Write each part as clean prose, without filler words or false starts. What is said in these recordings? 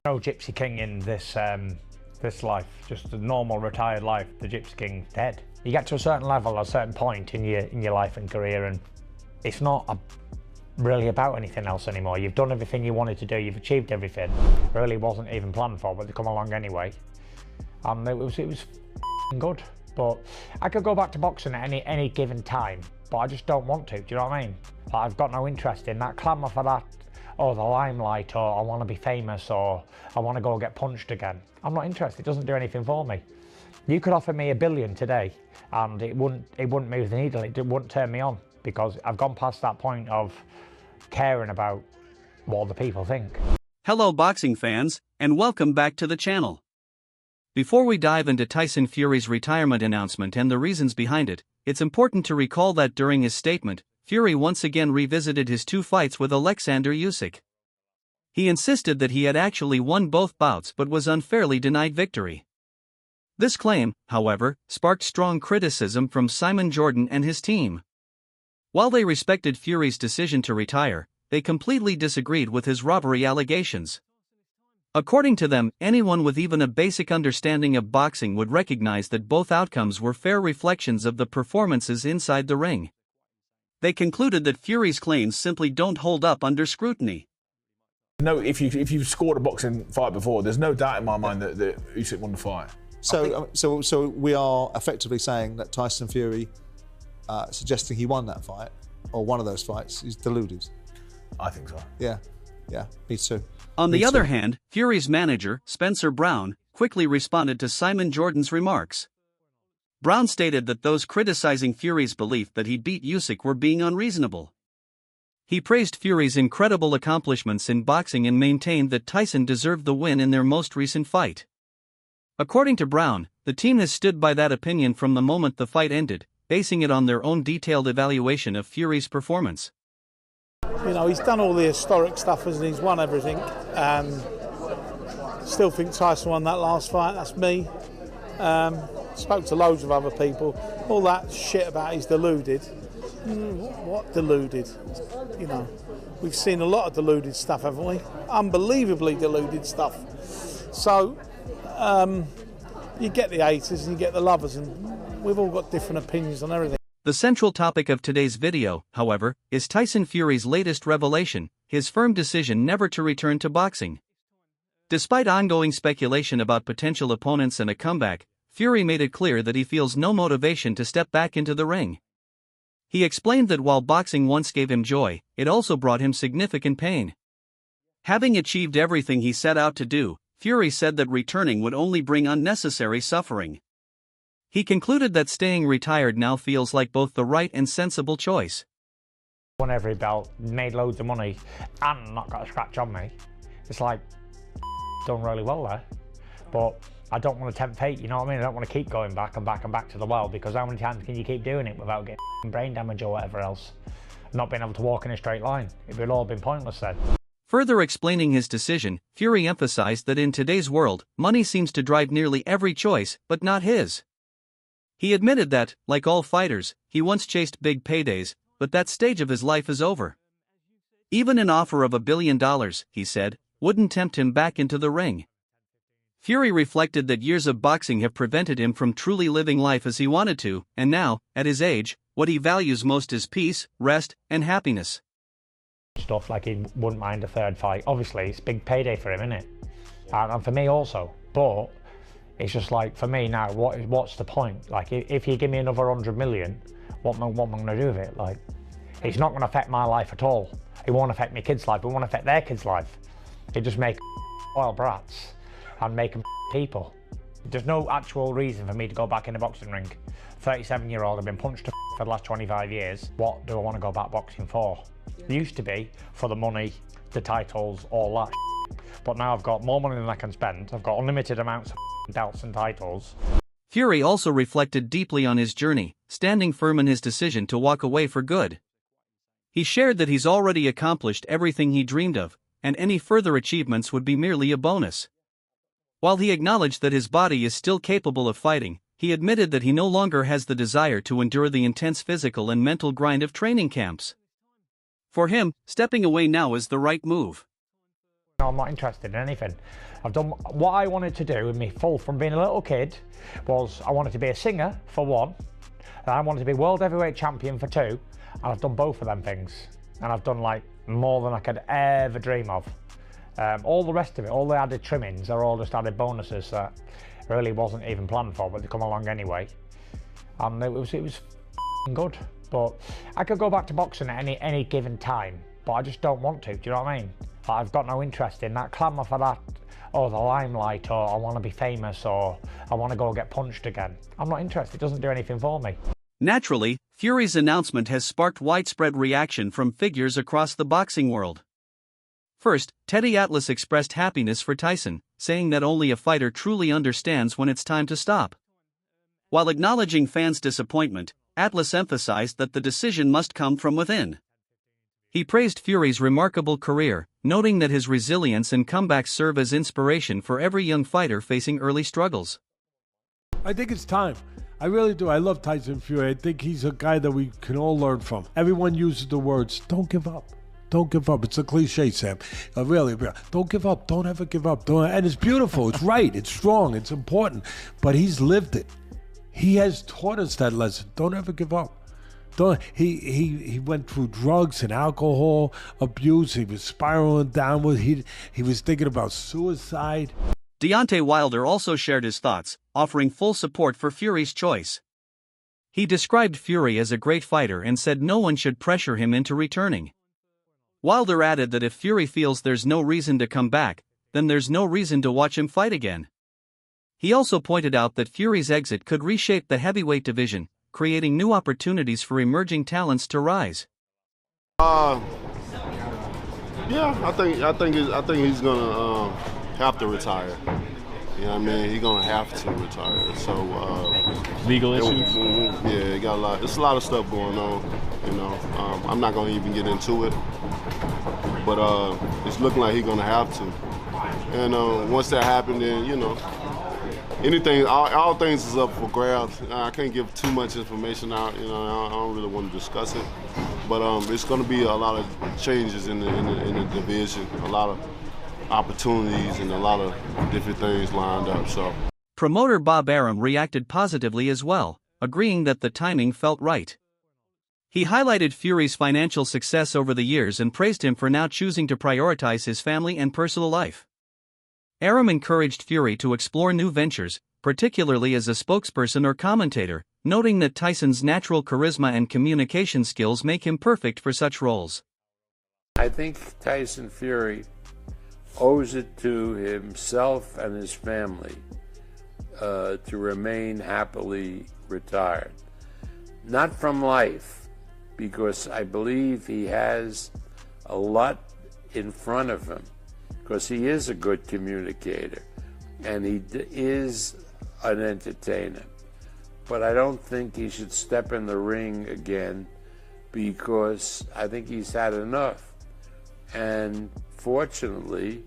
No Gypsy King in this this life, just a normal retired life. The Gypsy King's dead. You get to a certain level, a certain point in your life and career, and it's not really about anything else anymore. You've done everything you wanted to do. You've achieved everything. Really wasn't even planned for, but they come along anyway, and it was good. But I could go back to boxing at any given time, but I just don't want to. Do you know what I mean? Like, I've got no interest in that clamour for that. Or the limelight, or I want to be famous, or I want to go get punched again. I'm not interested. It doesn't do anything for me. You could offer me $1 billion today and it wouldn't move the needle. It wouldn't turn me on, because I've gone past that point of caring about what other people think. Hello boxing fans, and welcome back to the channel. Before we dive into Tyson Fury's retirement announcement and the reasons behind it, it's important to recall that during his statement, Fury once again revisited his 2 fights with Alexander Usyk. He insisted that he had actually won both bouts but was unfairly denied victory. This claim, however, sparked strong criticism from Simon Jordan and his team. While they respected Fury's decision to retire, they completely disagreed with his robbery allegations. According to them, anyone with even a basic understanding of boxing would recognize that both outcomes were fair reflections of the performances inside the ring. They concluded that Fury's claims simply don't hold up under scrutiny. No, if you've scored a boxing fight before, there's no doubt in my mind that Usyk won the fight. So we are effectively saying that Tyson Fury, suggesting he won that fight, or one of those fights, is deluded. I think so. Yeah, me too. On the other hand, Fury's manager, Spencer Brown, quickly responded to Simon Jordan's remarks. Brown stated that those criticizing Fury's belief that he beat Usyk were being unreasonable. He praised Fury's incredible accomplishments in boxing and maintained that Tyson deserved the win in their most recent fight. According to Brown, the team has stood by that opinion from the moment the fight ended, basing it on their own detailed evaluation of Fury's performance. You know, he's done all the historic stuff, and he's won everything. Still think Tyson won that last fight. That's me. Spoke to loads of other people. All that shit about he's deluded. What deluded? You know, we've seen a lot of deluded stuff, haven't we? Unbelievably deluded stuff. So you get the haters and you get the lovers, and we've all got different opinions on everything. The central topic of today's video, however, is Tyson Fury's latest revelation, his firm decision never to return to boxing. Despite ongoing speculation about potential opponents and a comeback, Fury made it clear that he feels no motivation to step back into the ring. He explained that while boxing once gave him joy, it also brought him significant pain. Having achieved everything he set out to do, Fury said that returning would only bring unnecessary suffering. He concluded that staying retired now feels like both the right and sensible choice. Won every belt, made loads of money, and not got a scratch on me. It's like, done really well there. But I don't want to tempt fate, you know what I mean? I don't want to keep going back and back and back to the well, because how many times can you keep doing it without getting brain damage or whatever else? Not being able to walk in a straight line. It would all been pointless then. Further explaining his decision, Fury emphasized that in today's world, money seems to drive nearly every choice, but not his. He admitted that, like all fighters, he once chased big paydays, but that stage of his life is over. Even an offer of $1 billion, he said, wouldn't tempt him back into the ring. Fury reflected that years of boxing have prevented him from truly living life as he wanted to, and now, at his age, what he values most is peace, rest, and happiness. Stuff like he wouldn't mind a third fight. Obviously, it's a big payday for him, isn't it? And for me also. But it's just like, for me now, what's the point? Like, if you give me another 100 million, what am I going to do with it? Like, it's not going to affect my life at all. It won't affect my kids' life. It won't affect their kids' life. It just make wild brats and make them people. There's no actual reason for me to go back in a boxing ring. 37-year-old, I've been punched to for the last 25 years. What do I want to go back boxing for? It used to be for the money, the titles, all that. But now I've got more money than I can spend. I've got unlimited amounts of belts and titles. Fury also reflected deeply on his journey, standing firm in his decision to walk away for good. He shared that he's already accomplished everything he dreamed of, and any further achievements would be merely a bonus. While he acknowledged that his body is still capable of fighting, he admitted that he no longer has the desire to endure the intense physical and mental grind of training camps. For him, stepping away now is the right move. no, I'm not interested in anything. I've done what I wanted to do with me from being a little kid. Was I wanted to be a singer for one, and I wanted to be world heavyweight champion for two, and I've done both of them things, and I've done like more than I could ever dream of. All the rest of it, all the added trimmings, are all just added bonuses that really wasn't even planned for, but they come along anyway. And it was good. But I could go back to boxing at any given time, but I just don't want to. Do you know what I mean? Like, I've got no interest in that clamour for that, or the limelight, or I want to be famous, or I want to go get punched again. I'm not interested. It doesn't do anything for me. Naturally, Fury's announcement has sparked widespread reaction from figures across the boxing world. First, Teddy Atlas expressed happiness for Tyson, saying that only a fighter truly understands when it's time to stop. While acknowledging fans' disappointment, Atlas emphasized that the decision must come from within. He praised Fury's remarkable career, noting that his resilience and comebacks serve as inspiration for every young fighter facing early struggles. I think it's time. I really do. I love Tyson Fury. I think he's a guy that we can all learn from. Everyone uses the words, don't give up. Don't give up. It's a cliche, Sam. Really, don't give up. Don't ever give up. And it's beautiful. It's right. It's strong. It's important. But he's lived it. He has taught us that lesson. Don't ever give up. He went through drugs and alcohol abuse. He was spiraling downward. He was thinking about suicide. Deontay Wilder also shared his thoughts, offering full support for Fury's choice. He described Fury as a great fighter and said no one should pressure him into returning. Wilder added that if Fury feels there's no reason to come back, then there's no reason to watch him fight again. He also pointed out that Fury's exit could reshape the heavyweight division, creating new opportunities for emerging talents to rise. Yeah, I think he's gonna have to retire. You know what I mean? He's gonna have to retire. So legal issues. Yeah, got a lot. It's a lot of stuff going on. You know, I'm not gonna even get into it, but it's looking like he's gonna have to. And once that happens, then you know, anything, all things is up for grabs. I can't give too much information out. You know, I don't really want to discuss it, but it's gonna be a lot of changes in the division, a lot of opportunities and a lot of different things lined up. So, promoter Bob Arum reacted positively as well, agreeing that the timing felt right. He highlighted Fury's financial success over the years and praised him for now choosing to prioritize his family and personal life. Arum encouraged Fury to explore new ventures, particularly as a spokesperson or commentator, noting that Tyson's natural charisma and communication skills make him perfect for such roles. I think Tyson Fury owes it to himself and his family to remain happily retired. Not from life, because I believe he has a lot in front of him, because he is a good communicator and he is an entertainer. But I don't think he should step in the ring again, because I think he's had enough. And fortunately,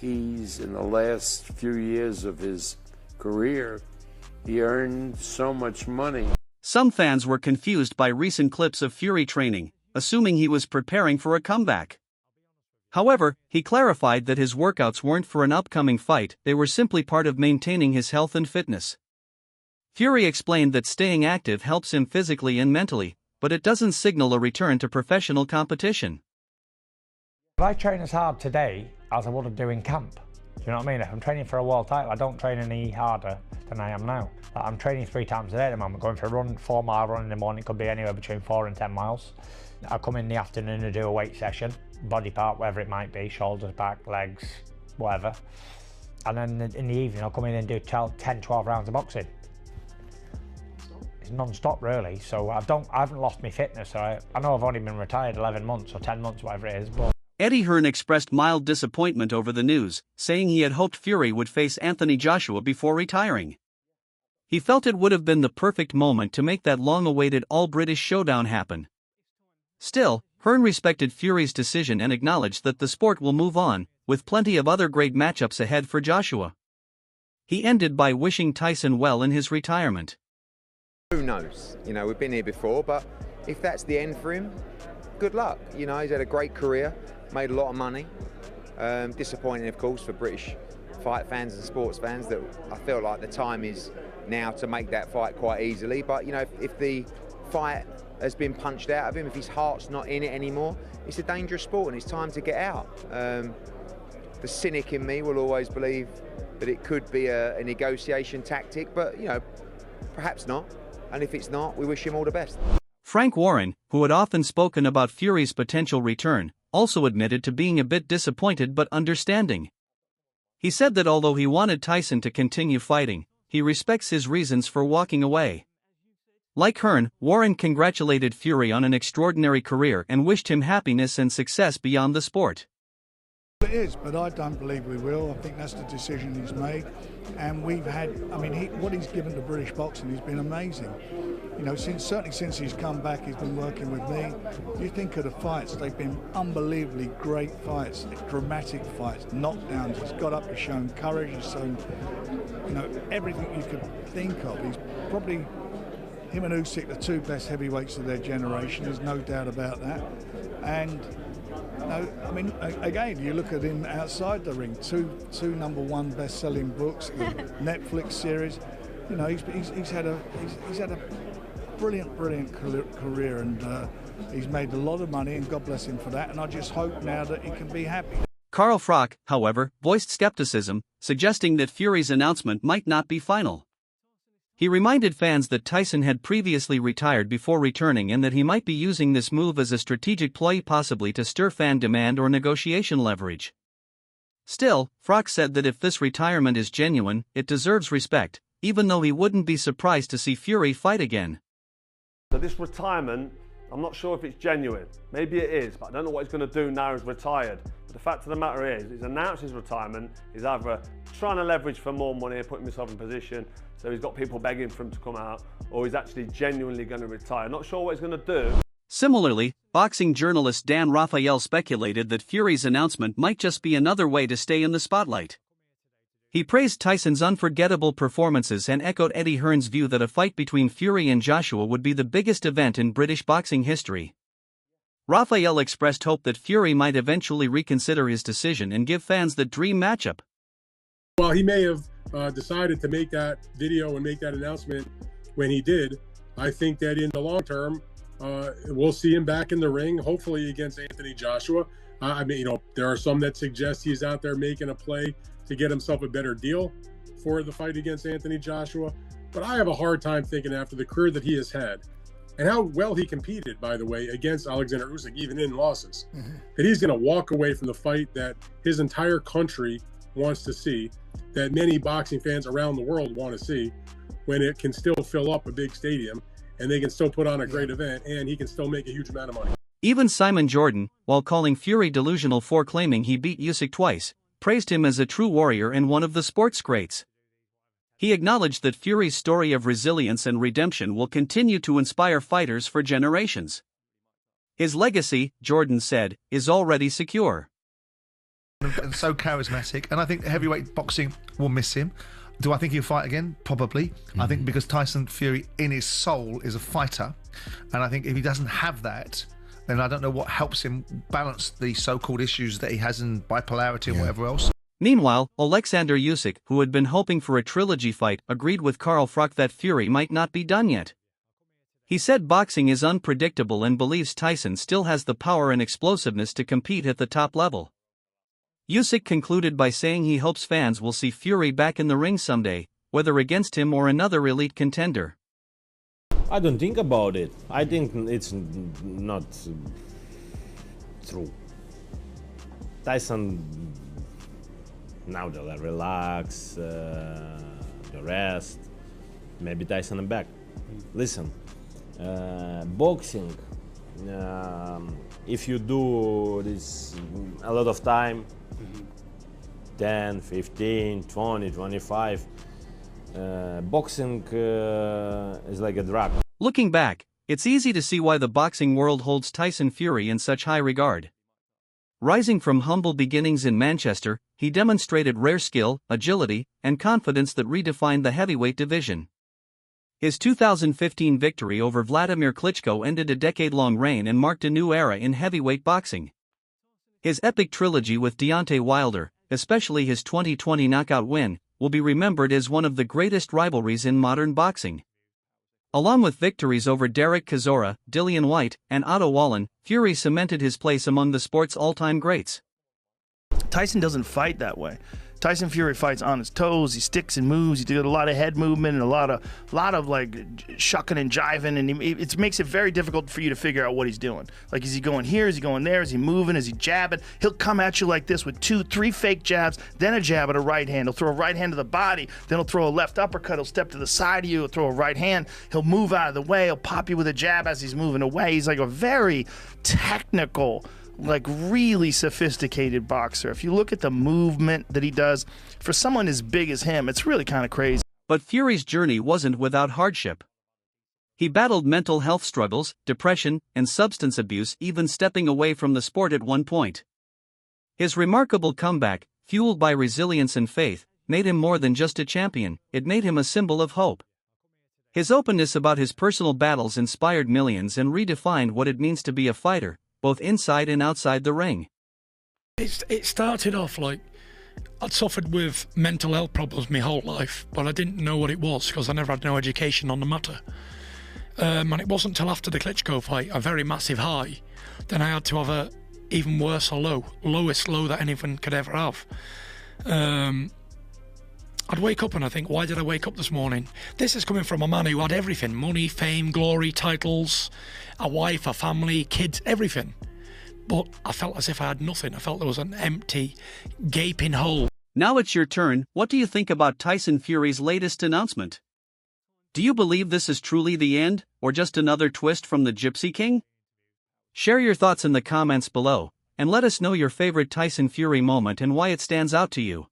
he's in the last few years of his career, he earned so much money. Some fans were confused by recent clips of Fury training, assuming he was preparing for a comeback. However, he clarified that his workouts weren't for an upcoming fight, they were simply part of maintaining his health and fitness. Fury explained that staying active helps him physically and mentally, but it doesn't signal a return to professional competition. I train as hard today as I would have done in camp. Do you know what I mean? If I'm training for a world title, I don't train any harder than I am now. I'm training 3 times a day at the moment, going for a run, 4-mile run in the morning, could be anywhere between 4 and 10 miles. I'll come in the afternoon and do a weight session, body part, whatever it might be, shoulders, back, legs, whatever. And then in the evening, I'll come in and do 10, 12 rounds of boxing. It's non-stop really, so I haven't lost my fitness. So I know I've only been retired 11 months or 10 months, whatever it is, but Eddie Hearn expressed mild disappointment over the news, saying he had hoped Fury would face Anthony Joshua before retiring. He felt it would have been the perfect moment to make that long-awaited all-British showdown happen. Still, Hearn respected Fury's decision and acknowledged that the sport will move on, with plenty of other great matchups ahead for Joshua. He ended by wishing Tyson well in his retirement. Who knows? You know, we've been here before, but if that's the end for him, good luck. You know, he's had a great career, made a lot of money. Disappointing, of course, for British fight fans and sports fans that I feel like the time is now to make that fight quite easily. But, you know, if the fight has been punched out of him, if his heart's not in it anymore, it's a dangerous sport and it's time to get out. The cynic in me will always believe that it could be a negotiation tactic, but, you know, perhaps not. And if it's not, we wish him all the best. Frank Warren, who had often spoken about Fury's potential return, also admitted to being a bit disappointed but understanding. He said that although he wanted Tyson to continue fighting, he respects his reasons for walking away. Like Hearn, Warren congratulated Fury on an extraordinary career and wished him happiness and success beyond the sport. It is, but I don't believe we will. I think that's the decision he's made. And we've had, I mean, what he's given to British boxing has been amazing. You know, certainly since he's come back, he's been working with me. You think of the fights, they've been unbelievably great fights, dramatic fights, knockdowns. He's got up, he's shown courage, he's shown, you know, everything you could think of. He's probably, him and Usyk, the two best heavyweights of their generation, there's no doubt about that. And no, I mean, again, you look at him outside the ring, two #1 best-selling books, the Netflix series. You know, he's had a brilliant career, and he's made a lot of money, and God bless him for that. And I just hope now that he can be happy. Carl Froch, however, voiced skepticism, suggesting that Fury's announcement might not be final. He reminded fans that Tyson had previously retired before returning and that he might be using this move as a strategic ploy, possibly to stir fan demand or negotiation leverage. Still, Froch said that if this retirement is genuine, it deserves respect, even though he wouldn't be surprised to see Fury fight again. So this retirement, I'm not sure if it's genuine. Maybe it is, but I don't know what he's going to do now he's retired. But the fact of the matter is, he's announced his retirement. He's either trying to leverage for more money and putting himself in position, so he's got people begging for him to come out, or he's actually genuinely going to retire. Not sure what he's going to do. Similarly, boxing journalist Dan Raphael speculated that Fury's announcement might just be another way to stay in the spotlight. He praised Tyson's unforgettable performances and echoed Eddie Hearn's view that a fight between Fury and Joshua would be the biggest event in British boxing history. Raphael expressed hope that Fury might eventually reconsider his decision and give fans the dream matchup. Well, he may have decided to make that video and make that announcement when he did. I think that in the long term, we'll see him back in the ring, hopefully against Anthony Joshua. I mean, you know, there are some that suggest he's out there making a play to get himself a better deal for the fight against Anthony Joshua. But I have a hard time thinking, after the career that he has had and how well he competed, by the way, against Alexander Usyk, even in losses, that he's going to walk away from the fight that his entire country wants to see, that many boxing fans around the world want to see, when it can still fill up a big stadium and they can still put on a great event and he can still make a huge amount of money. Even Simon Jordan, while calling Fury delusional for claiming he beat Usyk twice, praised him as a true warrior and one of the sport's greats. He acknowledged that Fury's story of resilience and redemption will continue to inspire fighters for generations. His legacy, Jordan said, is already secure. And so charismatic, and I think heavyweight boxing will miss him. Do I think he'll fight again? Probably. I think because Tyson Fury in his soul is a fighter, and I think if he doesn't have that, then I don't know what helps him balance the so-called issues that he has in bipolarity and whatever else. Meanwhile, Alexander Usyk, who had been hoping for a trilogy fight, agreed with Carl Froch that Fury might not be done yet. He said boxing is unpredictable and believes Tyson still has the power and explosiveness to compete at the top level. Usyk concluded by saying he hopes fans will see Fury back in the ring someday, whether against him or another elite contender. I don't think about it. I think it's not true. Tyson, now they'll relax, the rest. Maybe Tyson and back. Listen, boxing, if you do this a lot of time, 10, 15, 20, 25, boxing is like a drug. Looking back, it's easy to see why the boxing world holds Tyson Fury in such high regard. Rising from humble beginnings in Manchester, he demonstrated rare skill, agility, and confidence that redefined the heavyweight division. His 2015 victory over Vladimir Klitschko ended a decade-long reign and marked a new era in heavyweight boxing. His epic trilogy with Deontay Wilder, especially his 2020 knockout win, will be remembered as one of the greatest rivalries in modern boxing. Along with victories over Derek Chisora, Dillian Whyte, and Otto Wallin, Fury cemented his place among the sport's all-time greats. Tyson doesn't fight that way. Tyson Fury fights on his toes. He sticks and moves. He did a lot of head movement and a lot of like shucking and jiving, and it makes it very difficult for you to figure out what he's doing. Like, is he going here? Is he going there? Is he moving? Is he jabbing? He'll come at you like this with 2, 3 fake jabs, then a jab at a right hand. He'll throw a right hand to the body, then he'll throw a left uppercut. He'll step to the side of you. He'll throw a right hand. He'll move out of the way. He'll pop you with a jab as he's moving away. He's like a very technical, like really sophisticated boxer. If you look at the movement that he does, for someone as big as him, it's really kind of crazy. But Fury's journey wasn't without hardship. He battled mental health struggles, depression, and substance abuse, even stepping away from the sport at one point. His remarkable comeback, fueled by resilience and faith, made him more than just a champion. It made him a symbol of hope. His openness about his personal battles inspired millions and redefined what it means to be a fighter, both inside and outside the ring. It started off like I'd suffered with mental health problems my whole life, but I didn't know what it was because I never had no education on the matter. And it wasn't until after the Klitschko fight, a very massive high, then I had to have a even worse low, lowest low that anyone could ever have. I'd wake up and I think, why did I wake up this morning? This is coming from a man who had everything: money, fame, glory, titles, a wife, a family, kids, everything. But I felt as if I had nothing. I felt there was an empty, gaping hole. Now it's your turn. What do you think about Tyson Fury's latest announcement? Do you believe this is truly the end, or just another twist from the Gypsy King? Share your thoughts in the comments below, and let us know your favorite Tyson Fury moment and why it stands out to you.